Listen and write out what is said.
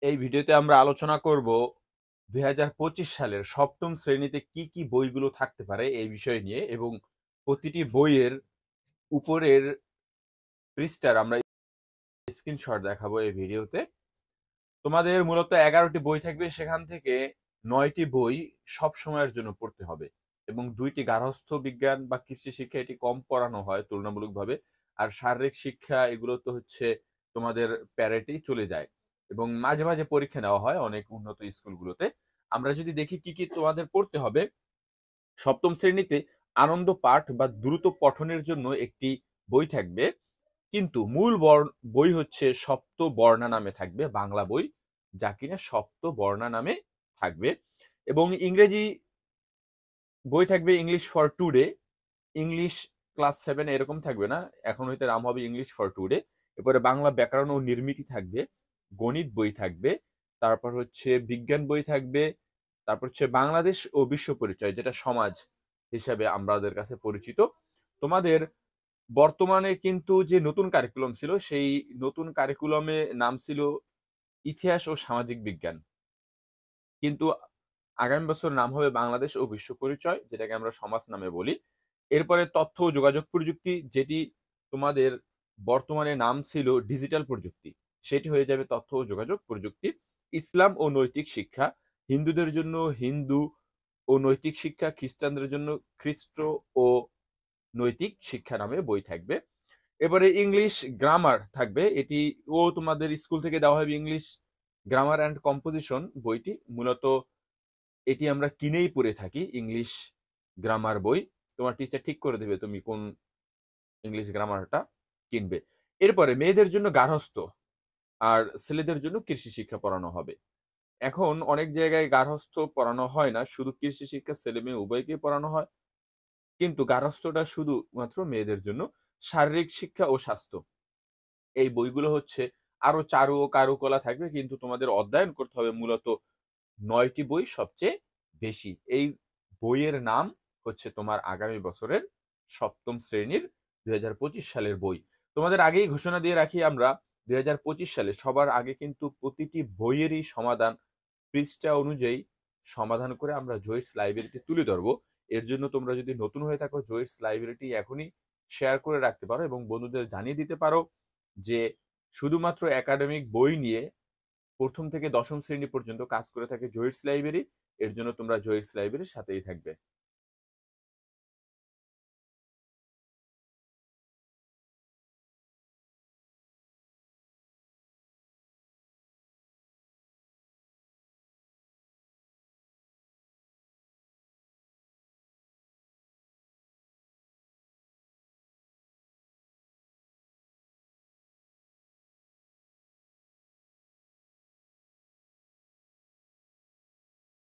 এই ভিডিওতে আমরা আলোচনা করব 2025 সালের সপ্তম শ্রেণীতে কি কি বইগুলো থাকতে পারে এই বিষয় নিয়ে, এবং প্রতিটি বইয়ের উপরের পৃষ্ঠার আমরা স্ক্রিনশট দেখাবো এই ভিডিওতে। তোমাদের মূলত 11টি বই থাকবে, সেখান থেকে 9টি বই সব সময়ের জন্য পড়তে হবে এবং 2টি গার্হস্থ্য বিজ্ঞান বা কৃষি শিক্ষা এটি কম পড়ানো হয় তুলনামূলকভাবে। আর শারীরিক শিক্ষা এগুলো তো হচ্ছে তোমাদের প্যারেটেই চলে যায় এবং মাঝে মাঝে পরীক্ষা নেওয়া হয় অনেক উন্নত স্কুলগুলোতে। আমরা যদি দেখি কি কি তোমাদের পড়তে হবে, সপ্তম শ্রেণীতে আনন্দ পাঠ বা দ্রুত পঠনের জন্য একটি বই থাকবে, কিন্তু মূল বই হচ্ছে সপ্ত বর্ণা নামে থাকবে, বাংলা বই যা কিনা সপ্ত বর্ণা নামে থাকবে। এবং ইংরেজি বই থাকবে English for today, English class 7 এরকম থাকবে না, এখন হইতে নাম হবে ইংলিশ ফর টুডে। এরপরে বাংলা ব্যাকরণ ও নির্মিতি থাকবে, গণিত বই থাকবে, তারপর হচ্ছে বিজ্ঞান বই থাকবে, তারপর হচ্ছে বাংলাদেশ ও বিশ্ব পরিচয়, যেটা সমাজ হিসাবে আমাদের কাছে পরিচিত। তোমাদের বর্তমানে কিন্তু যে নতুন কারিকুলাম ছিল, সেই নতুন কারিকুলামে নাম ছিল ইতিহাস ও সামাজিক বিজ্ঞান, কিন্তু আগামী বছর নাম হবে বাংলাদেশ ও বিশ্ব পরিচয়, যেটাকে আমরা সমাজ নামে বলি। এরপরে তথ্য ও যোগাযোগ প্রযুক্তি, যেটি তোমাদের বর্তমানে নাম ছিল ডিজিটাল প্রযুক্তি, সেটি হয়ে যাবে তথ্য ও যোগাযোগ প্রযুক্তি। ইসলাম ও নৈতিক শিক্ষা, হিন্দুদের জন্য হিন্দু ও নৈতিক শিক্ষা, খ্রিস্টানদের জন্য খ্রিস্ট ও নৈতিক শিক্ষা নামে বই থাকবে। এবারে ইংলিশ গ্রামার থাকবে, এটি ও তোমাদের স্কুল থেকে দেওয়া হবে ইংলিশ গ্রামার অ্যান্ড কম্পোজিশন বইটি। মূলত এটি আমরা কিনেই পড়ে থাকি, ইংলিশ গ্রামার বই। তোমার টিচার ঠিক করে দেবে তুমি কোন ইংলিশ গ্রামারটা কিনবে। এরপরে মেয়েদের জন্য গার্হস্থ্য আর ছেলেদের জন্য কৃষি শিক্ষা পড়ানো হবে। এখন অনেক জায়গায় গার্হস্থ্য পড়ানো হয় না, শুধু কৃষি শিক্ষা ছেলে মেয়ে উভয়কেই পড়ানো হয়, কিন্তু গার্হস্থ্যটা শুধুমাত্র মেয়েদের জন্য। শারীরিক শিক্ষা ও স্বাস্থ্য, এই বইগুলো হচ্ছে আরো চারু ও কারুকলা থাকবে, কিন্তু তোমাদের অধ্যয়ন করতে হবে মূলত 9টি বই সবচেয়ে বেশি। এই বইয়ের নাম হচ্ছে তোমার আগামী বছরের সপ্তম শ্রেণীর 2025 সালের বই। তোমাদের আগেই ঘোষণা দিয়ে রাখি আমরা, 2025 সালে সবার আগে কিন্তু প্রতিটি বইয়েরই সমাধান পৃষ্ঠা অনুযায়ী সমাধান করে আমরা জয়িস লাইব্রেরিতে তুলে ধরবো। এর জন্য তোমরা যদি নতুন হয়ে থাকো, জয়িস লাইব্রেরিটি এখনই শেয়ার করে রাখতে পারো এবং বন্ধুদের জানিয়ে দিতে পারো যে শুধুমাত্র একাডেমিক বই নিয়ে প্রথম থেকে দশম শ্রেণী পর্যন্ত কাজ করে থাকে জহিরস লাইব্রেরি। এর জন্য তোমরা জহিরস লাইব্রেরির সাথেই থাকবে।